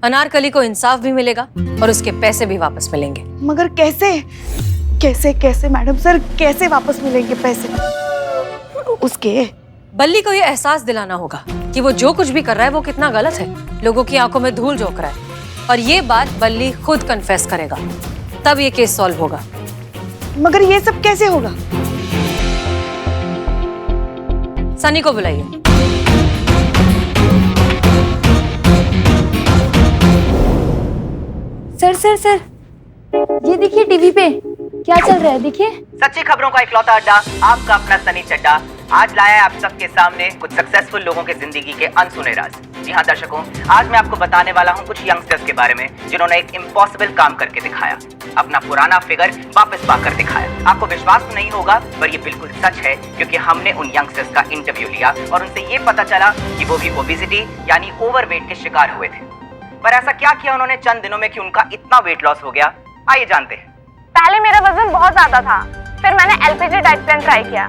अनारकली को इंसाफ भी मिलेगा और उसके पैसे भी वापस मिलेंगे। मगर कैसे कैसे कैसे मैडम सर, कैसे वापस मिलेंगे पैसे उसके? बल्ली को ये एहसास दिलाना होगा कि वो जो कुछ भी कर रहा है वो कितना गलत है, लोगों की आंखों में धूल झोंक रहा है, और ये बात बल्ली खुद कन्फेस करेगा, तब ये केस सॉल्व होगा। मगर ये सब कैसे होगा? सनी को बुलाइए। सर ये देखिए टीवी पे क्या चल रहा है, देखिए। सच्ची खबरों का इकलौता अड्डा, आपका अपना सनी चड्डा आज लाया है आप सबके सामने कुछ सक्सेसफुल लोगों के जिंदगी के अनसुने राज। जी हाँ दर्शकों, आज मैं आपको बताने वाला हूँ कुछ यंगस्टर्स के बारे में जिन्होंने एक इम्पॉसिबल काम करके दिखाया, अपना पुराना फिगर वापस पाकर दिखाया। आपको विश्वास नहीं होगा पर ये बिल्कुल सच है, क्योंकि हमने उन यंगस्टर्स का इंटरव्यू लिया और उनसे ये पता चला कि वो भी ओबेसिटी यानी ओवरवेट के शिकार हुए थे। पर ऐसा क्या किया उन्होंने चंद दिनों में कि उनका इतना वेट लॉस हो गया, आइए जानते हैं। पहले मेरा वजन बहुत ज्यादा था, फिर मैंने एलपीजी डाइट प्लान ट्राई किया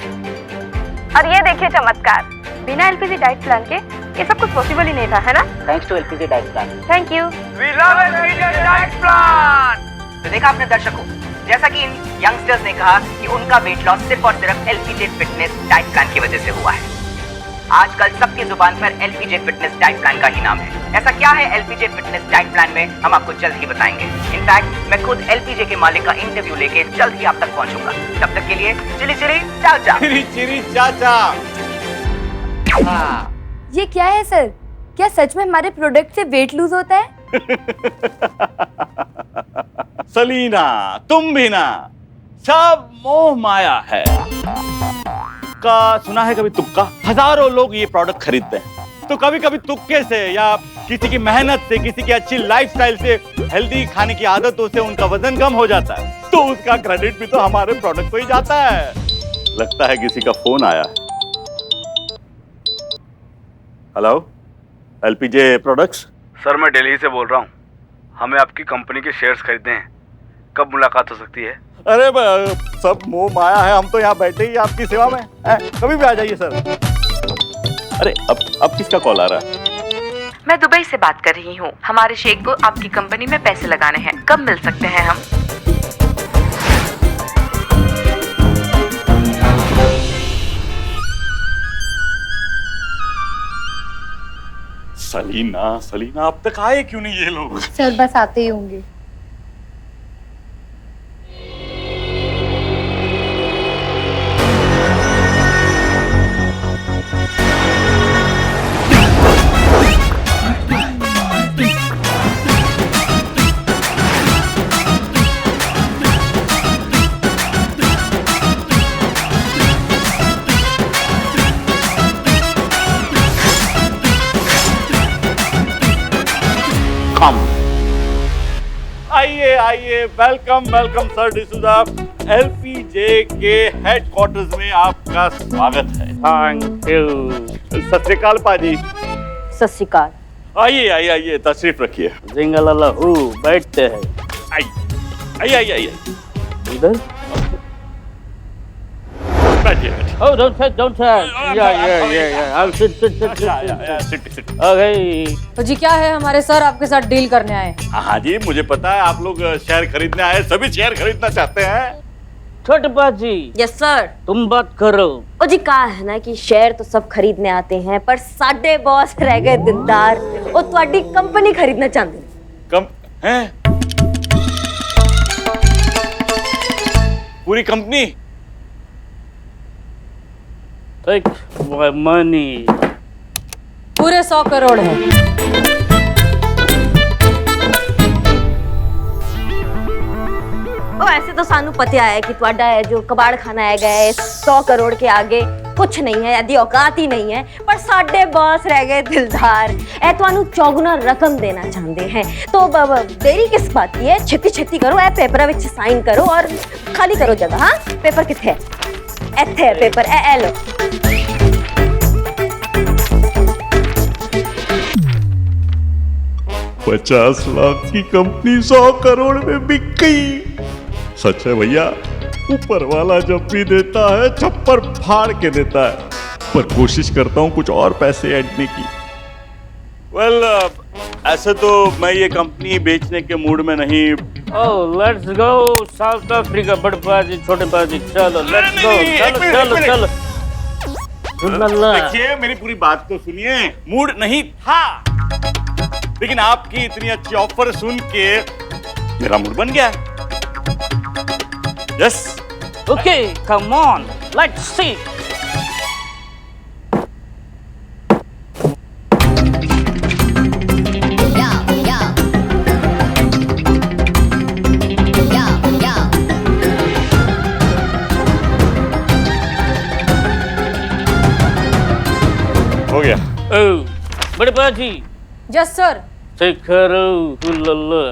और ये देखिए चमत्कार, बिना एलपीजी डाइट प्लान के ये सब कुछ पॉसिबल ही नहीं था, है ना? Thanks to LPG diet plan. Thank you. We love LPG diet plan. तो देखा आपने दर्शकों, जैसा कि इन यंगस्टर्स ने कहा कि उनका वेट लॉस सिर्फ और सिर्फ एलपीजी फिटनेस डाइट प्लान की वजह से हुआ है। आजकल सबकी जुबान पर एलपीजी फिटनेस डाइट प्लान का ही नाम है। ऐसा क्या है एलपीजी फिटनेस डाइट प्लान में, हम आपको जल्द ही बताएंगे। इनफैक्ट मैं खुद एलपीजी के मालिक का इंटरव्यू लेके जल्द ही आप तक पहुंचूंगा। तब तक के लिए चिली चिली चाचा। चिरी चिरी चाचा। ये क्या है सर, क्या सच में हमारे प्रोडक्ट से वेट लूज होता है? सलीना, तुम भी ना, सब मोह माया है। का सुना है कभी तुक्का? हजारों लोग ये प्रोडक्ट खरीदते हैं, तो कभी कभी तुक्के से या किसी की मेहनत से, किसी की अच्छी लाइफस्टाइल से, हेल्दी खाने की आदतों से उनका वजन कम हो जाता है, तो उसका क्रेडिट भी तो हमारे प्रोडक्ट को ही जाता है। लगता है किसी का फोन आया है। Hello, LPG products. सर मैं दिल्ली से बोल रहा हूँ, हमें आपकी कंपनी के शेयर्स खरीदने हैं, कब मुलाकात हो सकती है? अरे सब मोह माया है, हम तो यहाँ बैठे ही आपकी सेवा में हैं, कभी भी आ जाइए सर। अरे अब किसका कॉल आ रहा है? मैं दुबई से बात कर रही हूँ, हमारे शेख को आपकी कंपनी में पैसे लगाने हैं, कब मिल सकते हैं हम? सलीना अब तक आए क्यों नहीं ये लोग? सर बस आते ही होंगे। आइए, वेलकम सर डिसूजा। एलपीजे के हेडक्वार्टर्स में आपका स्वागत है। Thank you. सत श्री अकाल पाजी। सत श्री अकाल। आइए तशरीफ रखिए। जिंगल बैठते हैं। आइए इधर। बैठिए। Oh, don't touch. Yeah. I'll sit. Okay. तो जी क्या है, हमारे सर आपके साथ डील करने आए। हाँ जी, मुझे पता है आप लोग शेयर खरीदने आए, सभी शेयर खरीदना चाहते हैं। छोटे बाजी। Yes sir. तुम बात करो। ओ जी कहा है ना कि शेयर तो सब खरीदने आते हैं, पर साडे बॉस रह गए दिलदार, वो तुम्हारी कंपनी खरीदना चाहते हैं। कम हैं? पूरी कंपनी? Take my money. पूरे 100 करोड़ है। ओ ऐसे तो सानू पता है कि ਤੁਹਾਡਾ है जो कबाड़ खाना है गए 100 करोड़ के आगे कुछ नहीं है, यदि औकात ही नहीं है, पर साडे बॉस रह गए दिलदार, ए ਤੁਹਾਨੂੰ चौगुना रकम देना चाहते हैं, तो देरी किस बात की है, छेती करो, ए पेपर विच साइन करो और खाली करो जगह। हाँ पेपर किथे है? ਇੱਥੇ है पेपर, ए लो। $50 लाख की कंपनी 100 करोड़ में बिक गई। सच है भैया, ऊपर वाला जब भी देता है छप्पर फाड़ के देता है, पर कोशिश करता हूँ कुछ और पैसे ऐडने की। वेल ऐसे तो मैं ये कंपनी बेचने के मूड में नहीं। ओह लेट्स गो साउथ अफ्रीका, बड़े बाजी छोटे बाजी, चलो लेट्स गो, चलो चलो चलो। देखिए मेरी पूरी बात तो सुनिए, मूड नहीं था, लेकिन आपकी इतनी अच्छी ऑफर सुन के मेरा मूड बन गया। Yes okay come on let's see. हो गया। ओह बड़े बाजी यस सर। चेक करो, हुल्ला।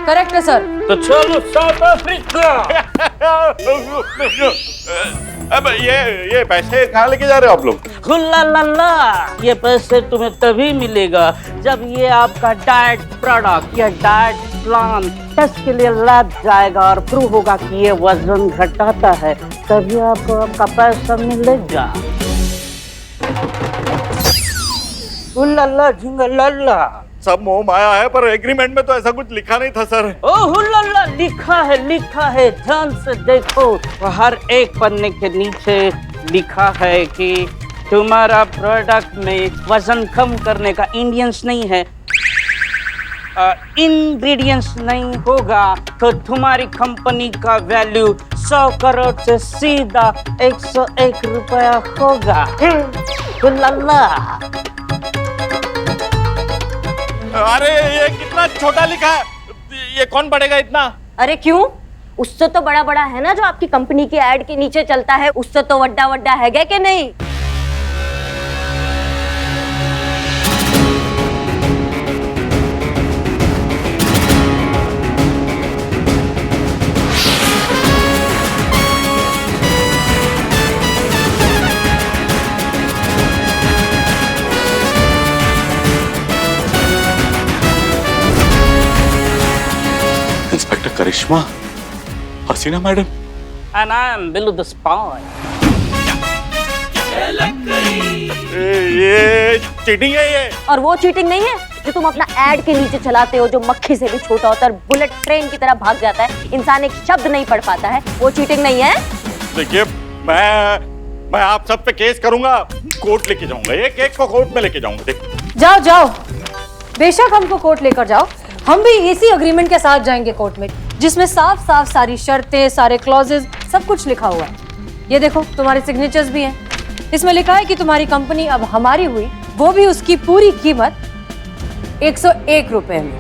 करेक्ट है सर। तो चलो साउथ अफ्रीका। अब ये पैसे कहाँ लेके जा रहे हो आप लोग? हुल्ला लल्ला, ये पैसे तुम्हें तभी मिलेगा जब ये आपका डाइट प्रोडक्ट या डाइट प्लान टेस्ट के लिए लैब जाएगा और प्रूव होगा कि ये वजन घटाता है, तभी आपको आपका पैसा मिलेगा। हुल्ला झिंगलल्ला। सब मोह माया है, पर एग्रीमेंट में तो ऐसा कुछ लिखा नहीं था सर। ओ हुल्ला लिखा है, ध्यान से देखो। हर एक पन्ने के नीचे लिखा है कि तुम्हारा प्रोडक्ट में वजन कम करने का इंग्रेडिएंट्स नहीं है, इंग्रेडिएंट्स नहीं होगा तो तुम्हारी कंपनी का वैल्यू 100 करोड़ से सीधा 101 रुपया होगा। हुल्ला। अरे ये कितना छोटा लिखा है, ये कौन पढ़ेगा इतना? अरे क्यों? उससे तो बड़ा बड़ा है ना जो आपकी कंपनी की एड के नीचे चलता है, उससे तो वड्डा वड्डा है क्या कि नहीं? Inspector Karishma, Haseena madam, And I am Billu the spy. ये चीटिंग है ये। और वो चीटिंग नहीं है जो तुम अपना एड के नीचे चलाते हो, जो मक्खी से भी छोटा होता है, बुलेट ट्रेन की तरह भाग जाता है, इंसान एक शब्द नहीं पढ़ पाता है, वो चीटिंग नहीं है? देखिए मैं आप सब पे केस करूंगा, कोर्ट लेके जाऊंगा, ये केक को कोर्ट में लेके जाऊंगा। देख जाओ जाओ, बेशक हमको कोर्ट लेकर जाओ, हम भी इसी अग्रीमेंट के साथ जाएंगे कोर्ट में, जिसमें साफ साफ सारी शर्तें, सारे क्लॉजेज, सब कुछ लिखा हुआ है। ये देखो तुम्हारे सिग्नेचर्स भी हैं। इसमें लिखा है कि तुम्हारी कंपनी अब हमारी हुई, वो भी उसकी पूरी कीमत 101 रुपए में।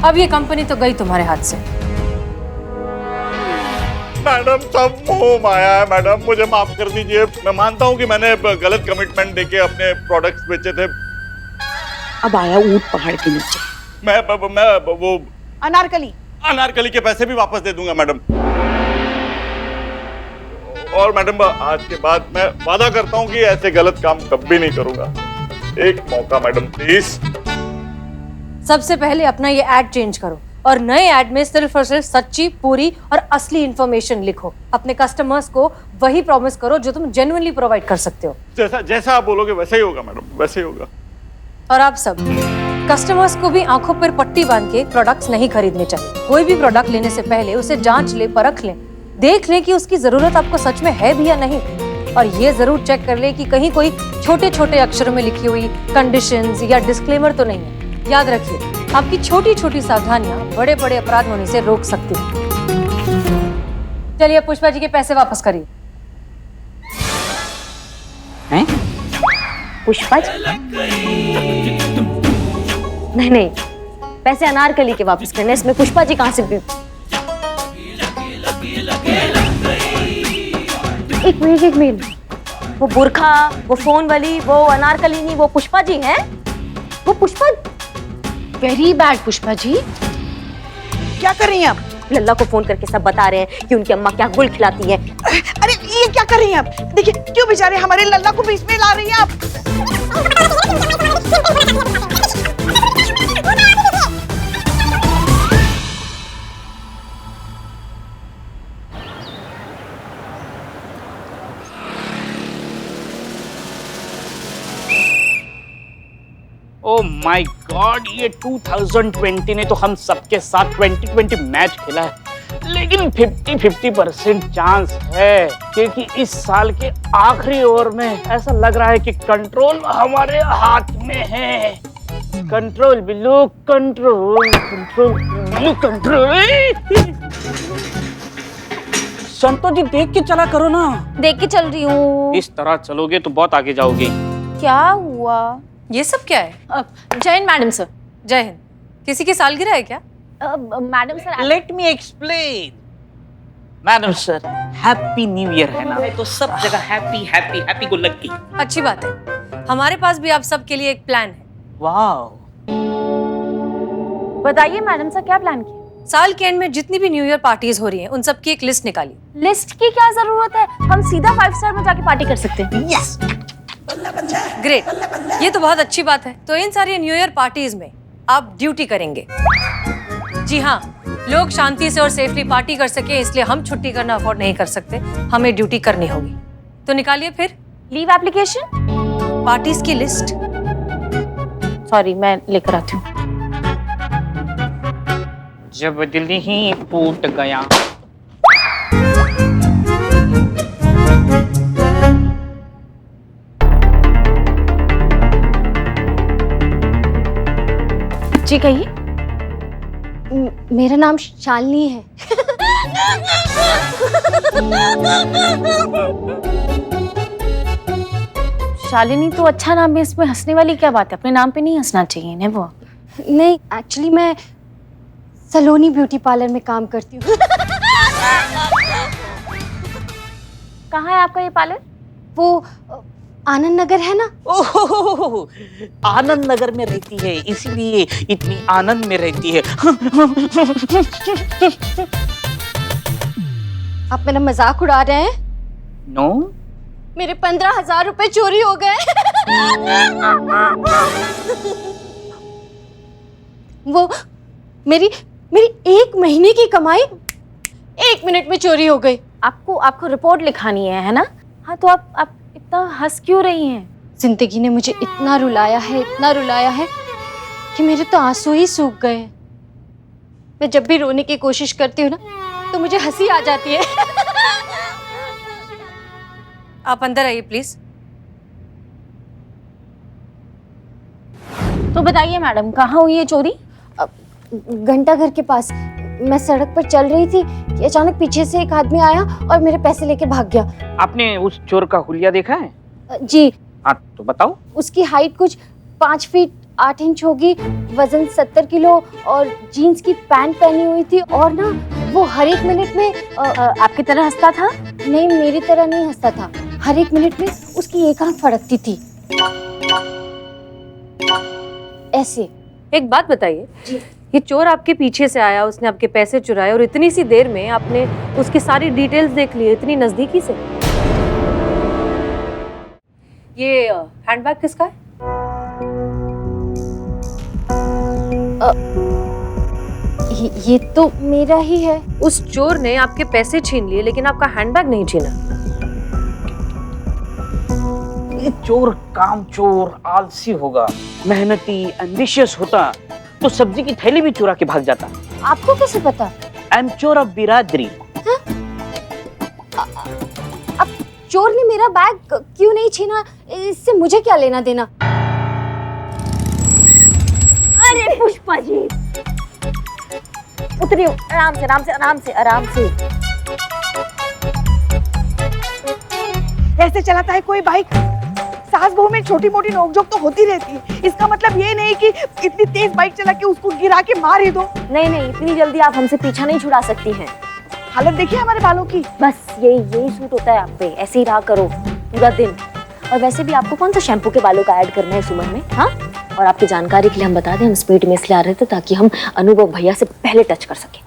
अब ये कंपनी तो गई तुम्हारे हाथ से। मैडम सब मोह माया है मैडम, मुझे माफ कर दीजिए। मैं मानता हूँ कि मैंने गलत कमिटमेंट देके अपने प्रोडक्ट्स बेचे थे। अब आया ऊंट पहाड़ के नीचे। मैं वो अनारकली के पैसे भी वापस दे दूंगा मैडम। और मैडम आज के बाद मैं वादा करता हूँ कि ऐसे गलत काम कभी नहीं करूंगा। एक मौका मैडम प्लीज। सबसे पहले अपना ये एड चेंज करो और नए ऐड में सिर्फ और सिर्फ सच्ची, पूरी और असली इंफॉर्मेशन लिखो। अपने कस्टमर्स को वही प्रॉमिस करो जो तुम जेन्युइनली प्रोवाइड कर सकते हो। जैसा आप बोलोगे वैसा ही होगा मैडम, वैसे ही होगा। और आप सब कस्टमर्स को भी आंखों पर पट्टी बांध के प्रोडक्ट्स नहीं खरीदने चाहिए। कोई भी प्रोडक्ट लेने से पहले उसे जांच ले, परख लें, देख लें कि उसकी जरूरत आपको सच में है भी या नहीं। और ये जरूर चेक कर लें कि कहीं कोई छोटे छोटे अक्षरों में लिखी हुई कंडीशंस या डिस्क्लेमर तो नहीं है। याद रखिए, आपकी छोटी छोटी सावधानियां बड़े बड़े अपराध होने से रोक सकती हैं। चलिए पुष्पा जी के पैसे वापस करिए। हैं? पुष्पा जी? नहीं, पैसे अनारकली के वापस करने, इसमें पुष्पा जी कहाँ से भी? एक मिनट, वो बुरखा, वो फोन वाली, वो अनारकली नहीं, वो पुष्पा जी हैं? वो पुष्पा? Very bad Pushpa ji. क्या कर रही हैं आप? लल्ला को फोन करके सब बता रहे हैं कि उनकी अम्मा क्या गुल खिलाती है। अरे ये क्या कर रही हैं आप? देखिए क्यों बेचारे हमारे लल्ला को बीच में ला रही हैं आप? ओह माय गॉड, ये 2020 ने तो हम सबके साथ 2020 मैच खेला है, लेकिन 50-50% चांस है, क्योंकि इस साल के आखिरी ओवर में ऐसा लग रहा है कि कंट्रोल हमारे हाथ में है। Control Billu, control control Billu, control. संतो जी देख के चला करो ना। देख के चल रही हूँ। इस तरह चलोगे तो बहुत आगे जाओगे। क्या हुआ? ये सब क्या है? जय हिंद मैडम सर। जय हिंद। किसी की सालगिरह है क्या? Madam sir, let me explain. Madam sir, happy new year है ना, तो सब जगह हैप्पी हैप्पी हैप्पी को लग गई। अच्छी बात है। हमारे पास भी आप सबके लिए एक प्लान है। वाह, बताइए मैडम सर, क्या प्लान किया? साल के एंड में जितनी भी न्यू ईयर पार्टीज हो रही हैं, उन सब की एक लिस्ट निकाली। लिस्ट की क्या जरूरत है? हम सीधा 5 स्टार में जाके पार्टी कर सकते हैं। यस, ग्रेट, ये तो बहुत अच्छी बात है। तो इन सारी न्यू ईयर पार्टीज में आप ड्यूटी करेंगे। जी हाँ, लोग शांति से और सेफली पार्टी कर सके, इसलिए हम छुट्टी करना अफोर्ड नहीं कर सकते, हमें ड्यूटी करनी होगी। तो निकालिए फिर लीव एप्लीकेशन, पार्टीज की लिस्ट। सॉरी, मैं लेकर आती हूँ। जब दिल ही टूट गया। जी कहिए। मेरा नाम शालिनी है। शालिनी तो अच्छा नाम है, इसमें हंसने वाली क्या बात है? अपने नाम पे नहीं हंसना चाहिए ना। वो नहीं, एक्चुअली मैं सलोनी ब्यूटी पार्लर में काम करती हूँ। कहाँ है आपका ये पार्लर? वो आनंद नगर है ना। ओह, आनंद नगर में रहती है, इसीलिए इतनी आनंद में रहती है। आप मेरा मजाक उड़ा रहे हैं? नो, मेरे 15,000 रुपए चोरी हो गए। वो मेरी 1 महीने की कमाई 1 मिनट में चोरी हो गई। आपको रिपोर्ट लिखानी है ना? हाँ, तो आप इतना हंस क्यों रही हैं? जिंदगी ने मुझे इतना रुलाया है कि मेरे तो आंसू ही सूख गए। मैं जब भी रोने की कोशिश करती हूँ ना, तो मुझे हंसी आ जाती है। आप अंदर आइए प्लीज। तो बताइए मैडम, कहाँ हुई है चोरी? घंटा घर के पास। मैं सड़क पर चल रही थी कि अचानक पीछे से एक आदमी आया और मेरे पैसे लेके भाग गया। आपने उस चोर का हुलिया देखा है? जी। हाँ, तो बताओ। उसकी हाइट कुछ 5 फीट 8 इंच होगी, वजन 70 किलो और जीन्स की पैंट पहनी हुई थी, और ना वो हर एक मिनट में आपकी तरह हंसता था? नहीं, मेरी तरह नहीं हंसता था। हर एक मिनट में उसकी एक आंख फड़कती थी ऐसे। एक बात बताइए, ये चोर आपके पीछे से आया, उसने आपके पैसे चुराए और इतनी सी देर में आपने उसकी सारी डिटेल्स देख ली, इतनी नजदीकी से। ये हैंडबैग किसका है? ये तो मेरा ही है। उस चोर ने आपके पैसे छीन लिए, लेकिन आपका हैंडबैग नहीं छीना। ये चोर काम चोर आलसी होगा, मेहनती एम्बिशियस होता तो सब्जी की थैली भी चुरा के भाग जाता। आपको कैसे पता? आई एम चोर ऑफ बिरादरी। अब चोर ने मेरा बैग क्यों नहीं छीना, इससे मुझे क्या लेना देना? अरे पुष्पा जी, उतरिए, आराम से आराम से आराम से आराम से। ऐसे चलाता है कोई बाइक? सास बहू में छोटी मोटी नोकझोंक तो होती रहती है, इसका मतलब ये नहीं कि इतनी तेज बाइक चला के उसको गिरा के मार ही दो। नहीं, इतनी जल्दी आप हमसे पीछा नहीं छुड़ा सकती हैं। हालत देखिए हमारे बालों की। बस यही सूट होता है आप पे, ऐसे ही रहा करो पूरा दिन। और वैसे भी आपको कौन सा शैम्पू के बालों का ऐड करना है इस उम्र में? हाँ, और आपकी जानकारी के लिए हम बता दें, हम स्पीड में इसलिए आ रहे थे ताकि हम अनुभव भैया से पहले टच कर सके।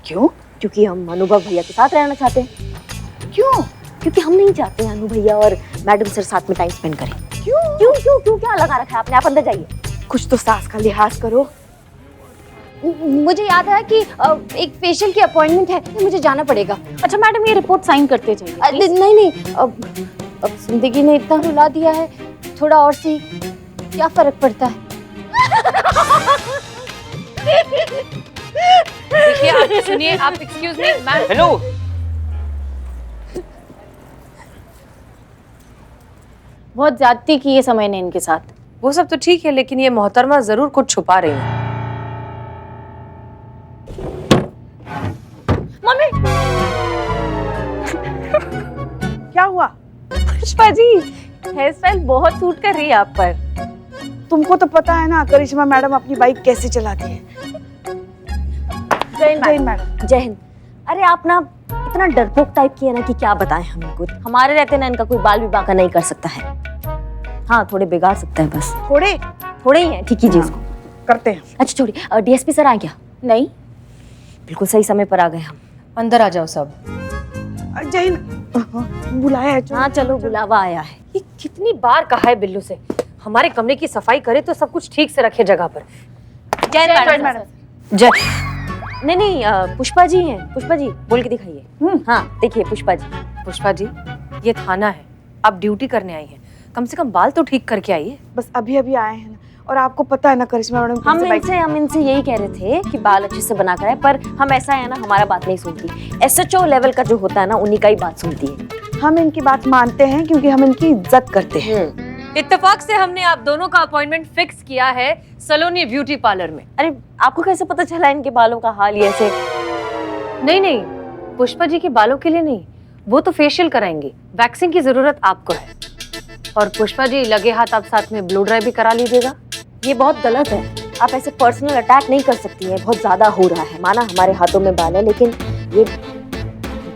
क्यों? क्योंकि हम अनुभव भैया के साथ रहना चाहते हैं। क्यों? क्योंकि हम नहीं चाहते हैं अनु भैया और मैडम सर साथ में टाइम स्पेंड करें। क्यों? क्यों क्यों क्यों क्या लगा रखा है आपने? आप अंदर जाइए। कुछ तो सास का लिहाज करो। मुझे याद है कि एक फेशियल की अपॉइंटमेंट है, मुझे जाना पड़ेगा। अच्छा मैडम, ये रिपोर्ट साइन करते जाइए। नहीं, अब जिंदगी ने इतना रुला दिया है, थोड़ा और सी क्या फर्क पड़ता है। देखिए आप सुनिए, आप एक्सक्यूज मी मैम। हेलो, बहुत ज्यादती की है समय ने इनके साथ। वो सब तो ठीक है, लेकिन ये मोहतरमा जरूर कुछ छुपा रही है। मम्मी क्या हुआ? पुष्पा जी, हेयर स्टाइल बहुत सूट कर रही है आप पर। तुमको तो पता है ना करिश्मा मैडम अपनी बाइक कैसे चलाती है। जय हिंद मैडम। जय हिंद। अरे आप ना इतना डरपोक टाइप की है ना कि क्या बताएं हम इनको। हमारे रहते ना इनका कोई बाल विवाह नहीं कर सकता है। हाँ, थोड़े बिगाड़ सकता है बस। थोड़े ही हैं, ठीक कीजिए इसको। करते हैं। अच्छा छोड़िए, डीएसपी सर आ गया? नहीं, बिल्कुल सही समय पर आ गए हम। अंदर आ जाओ सब। जय हिंद। बुलाया है? हाँ चलो, बुलावा आया है। ये कितनी बार कहा है बिल्लू से, हमारे कमरे की सफाई करे तो सब कुछ ठीक से रखे जगह पर। जय मैडम। जय। नहीं, पुष्पा जी हैं। पुष्पा जी बोल के दिखाइए। हाँ देखिए पुष्पा जी। पुष्पा जी, ये थाना है, आप ड्यूटी करने आई हैं, कम से कम बाल तो ठीक करके आइए। बस अभी अभी आए हैं ना, और आपको पता है ना करिश्मा मैडम हम इनसे यही कह रहे थे कि बाल अच्छे से बना कर आए, पर हम ऐसा है ना, हमारा बात नहीं सुनती। एसएचओ लेवल का जो होता है ना, उन्हीं का ही बात सुनती है। हम इनकी बात मानते हैं क्योंकि हम इनकी इज्जत करते हैं। इत्तेफाक से हमने आप दोनों का अपॉइंटमेंट फिक्स किया है सलोनी ब्यूटी पार्लर में। अरे आपको कैसे पता चला इनके बालों का हाल ये ऐसे? नहीं, पुष्पा जी के बालों के लिए नहीं, वो तो फेशियल कराएंगे, वैक्सिंग की जरूरत आपको है। और पुष्पा जी लगे हाथ आप साथ में ब्लो ड्राई भी करा लीजिएगा। ये बहुत गलत है, आप ऐसे पर्सनल अटैक नहीं कर सकती है, बहुत ज्यादा हो रहा है। माना हमारे हाथों में बाल है, लेकिन ये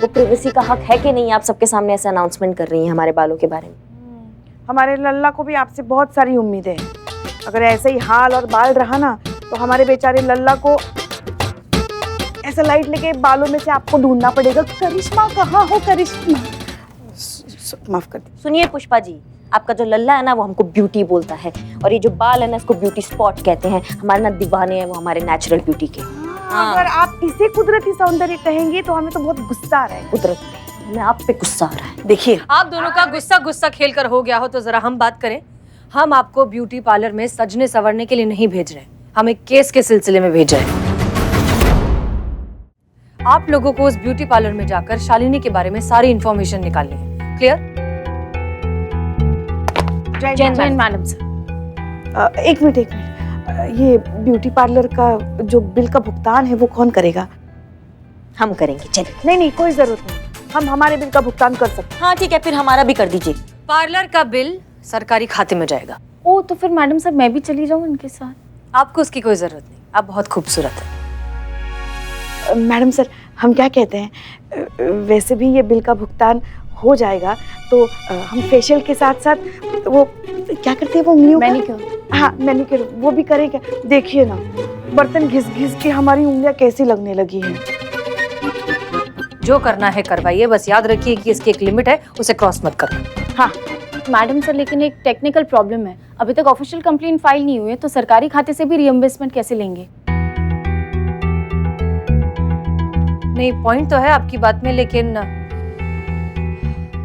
वो प्राइवेसी का हक है कि नहीं? आप सबके सामने ऐसे अनाउंसमेंट कर रही हैं हमारे बालों के बारे में। हमारे लल्ला को भी आपसे बहुत सारी उम्मीदें हैं। अगर ऐसे ही हाल और बाल रहा ना, तो हमारे बेचारे लल्ला को ऐसा लाइट लेके बालों में से आपको ढूंढना पड़ेगा। करिश्मा कहाँ हो करिश्मा? माफ कर दी। सुनिए पुष्पा जी, आपका जो लल्ला है ना, वो हमको ब्यूटी बोलता है, और ये जो बाल है ना, इसको ब्यूटी स्पॉट कहते हैं। हमारे ना दीवाने हैं वो हमारे नेचुरल ब्यूटी के। अगर आप इसे कुदरती सौंदर्य कहेंगे तो हमें तो बहुत गुस्सा आ रहा है। कुदरत हमें आप पे गुस्सा आ रहा है। देखिए, आप दोनों का गुस्सा खेल कर हो गया हो तो जरा हम बात करें। हम आपको ब्यूटी पार्लर में सजने संवरने के लिए नहीं भेज रहे, हम एक केस के सिलसिले में भेज रहे हैं। आप लोगों को उस ब्यूटी पार्लर में जाकर शालिनी के बारे में सारी इंफॉर्मेशन निकालनी है। क्लियर? जय मैडम सर। एक मिनट, ये ब्यूटी पार्लर का जो बिल का भुगतान है वो कौन करेगा? हम करेंगे, चलिए। नहीं, कोई जरूरत नहीं, हम हमारे बिल का भुगतान कर सकते हैं। हाँ ठीक है, फिर हमारा भी कर दीजिए। पार्लर का बिल सरकारी खाते में जाएगा। ओ, तो फिर मैडम सर मैं भी चली जाऊँ उनके साथ? आपको उसकी कोई जरूरत नहीं, आप बहुत खूबसूरत है। मैडम सर, हम क्या कहते हैं, वैसे भी ये बिल का भुगतान हो जाएगा तो हम फेशियल के साथ साथ वो क्या करते हैं, वो उंगलियों मैनीक्योर। हाँ, मैनीक्योर वो भी करेंगे। देखिए ना, बर्तन घिस घिस के हमारी उंगलियां कैसी लगने लगी हैं। जो करना है करवाइए, बस याद रखिए कि इसकी एक लिमिट है, उसे क्रॉस मत करना। हाँ मैडम सर, लेकिन एक टेक्निकल प्रॉब्लम है, अभी तक ऑफिशियल कंप्लेंट फाइल नहीं हुई है, तो सरकारी खाते से भी रिइंबर्समेंट कैसे लेंगे? नहीं, पॉइंट तो है आपकी बात में, लेकिन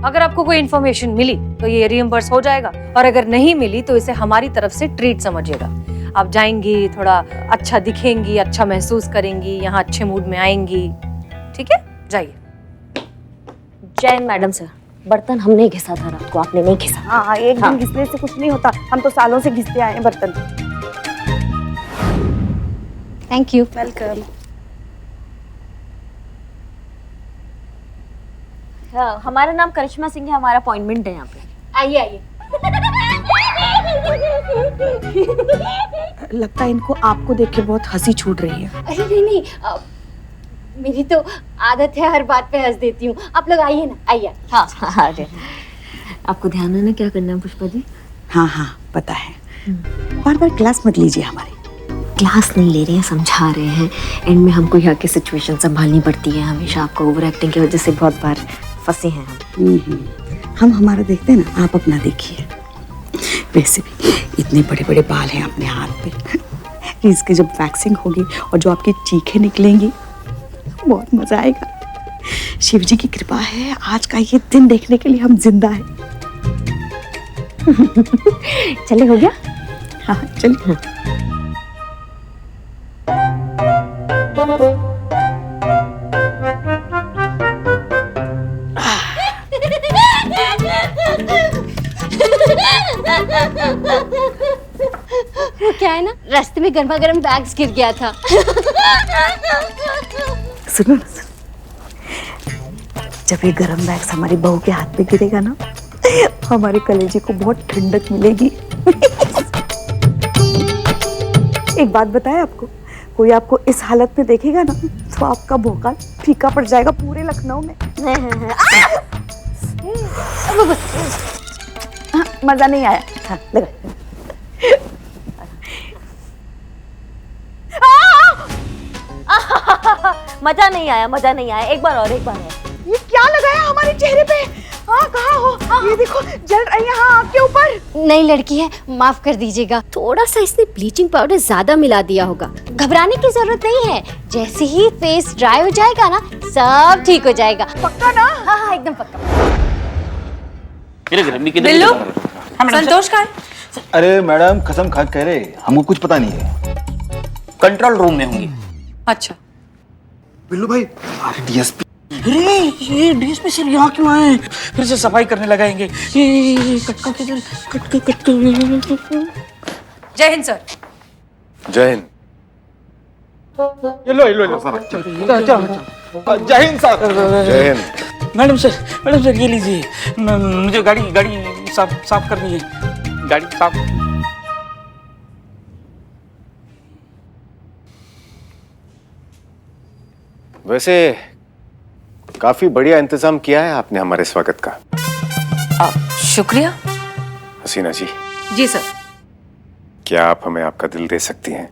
अगर आपको कोई इन्फॉर्मेशन मिली तो ये रिइंबर्स हो जाएगा, और अगर नहीं मिली तो इसे हमारी तरफ से ट्रीट समझिएगा। आप जाएंगी, थोड़ा अच्छा दिखेंगी, अच्छा महसूस करेंगी, यहाँ अच्छे मूड में आएंगी। ठीक है, जाइए। जय मैडम सर, बर्तन हमने घिसा था रात को, आपने नहीं घिसा। हाँ, एक दिन घिसने से कुछ नहीं होता, हम तो सालों से घिसते आए हैं बर्तन। Thank you. वेलकम। हाँ, हमारा नाम करिश्मा सिंह है, हमारा अपॉइंटमेंट है यहाँ पे। आइए आइए। लगता है इनको आपको देख के बहुत हंसी छूट रही है। अरे नहीं, मेरी तो आदत है, हर बात पे हंस देती हूँ। आप लोग आइए ना, आइए। हाँ हाँ, आपको ध्यान है ना क्या करना है पुष्पा जी? हाँ, पता है। बार बार क्लास मत लीजिए हमारी। क्लास नहीं ले रहे हैं, समझा रहे हैं। एंड में हमको यहाँ की सिचुएशन संभालनी पड़ती है हमेशा। आपको ओवर एक्टिंग की वजह से बहुत बार फंसे हैं हम हमारा देखते हैं ना, आप अपना देखिए। वैसे भी इतने बड़े बड़े बाल हैं अपने हाथ पे, इसकी जब वैक्सिंग होगी और जो आपकी चीखें निकलेंगी, बहुत मजा आएगा। शिव जी की कृपा है, आज का ये दिन देखने के लिए हम जिंदा हैं। चले, हो गया? हाँ चलिए। वो क्या है ना, रास्ते में गर्मा गर्म बैग्स गिर गया था। सुनो ना, सुनो। जब ये गरम बैग्स हमारी बहू के हाथ पे गिरेगा ना, हमारे कलेजे को बहुत ठंडक मिलेगी। एक बात बताएं आपको, कोई आपको इस हालत में देखेगा ना, तो आपका भोकाल फीका पड़ जाएगा पूरे लखनऊ में। मजा नहीं आया? हाँ, लगा। मजा नहीं आया, मजा नहीं आया। एक बार और, एक बार और। ये क्या लगाया हमारे चेहरे पे? हाँ, कहाँ हो? ये देखो जल रही है। हाँ, आपके ऊपर। नई लड़की है, माफ कर दीजिएगा। थोड़ा सा इसने ब्लीचिंग पाउडर ज्यादा मिला दिया होगा। घबराने की जरूरत नहीं है, जैसे ही फेस ड्राई हो जाएगा ना, सब ठीक हो जाएगा। पक्का ना? हाँ हाँ, एकदम पक्का। बिल्लू, संतोष का है? अरे मैडम कसम खा कह रहे, हमको कुछ पता नहीं है। कंट्रोल रूम में होंगी। अच्छा, बिल्लू भाई, अरे डीएसपी। अरे ये डीएसपी सर यहाँ क्यों आए? फिर से सफाई करने लगाएंगे। ये कटका किधर? कटका। जय हिंद सर। जय हिंद। ये लो सर। जय हिंद सर। जय हिंद। मैडम सर ये लीजिए, मुझे गाड़ी साफ करनी है। गाड़ी साफ। वैसे काफी बढ़िया इंतजाम किया है आपने हमारे स्वागत का। शुक्रिया। हसीना जी, जी सर। क्या आप हमें आपका दिल दे सकती हैं?